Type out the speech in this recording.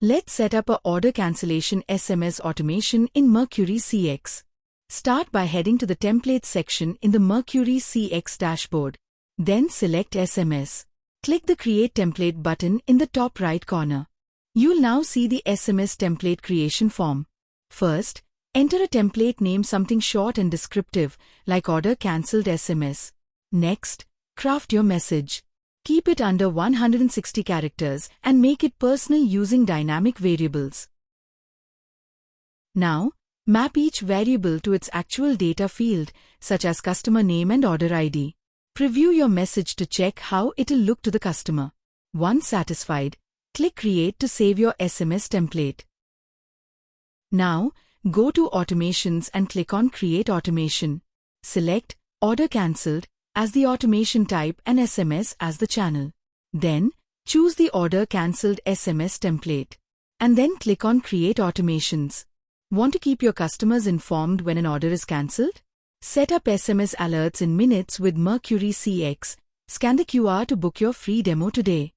Let's set up a order cancellation SMS automation in Mercuri CX. Start by heading to the Templates section in the Mercuri CX dashboard. Then select SMS. Click the Create Template button in the top right corner. You'll now see the SMS template creation form. First, enter a template name, something short and descriptive, like Order Cancelled SMS. Next, craft your message. Keep it under 160 characters and make it personal using dynamic variables. Now, map each variable to its actual data field, such as customer name and order ID. Preview your message to check how it'll look to the customer. Once satisfied, click Create to save your SMS template. Now, go to Automations and click on Create Automation. Select Order Cancelled as the automation type and SMS as the channel. Then, choose the Order Cancelled SMS template. And then click on Create Automations. Want to keep your customers informed when an order is cancelled? Set up SMS alerts in minutes with Mercuri CX. Scan the QR to book your free demo today.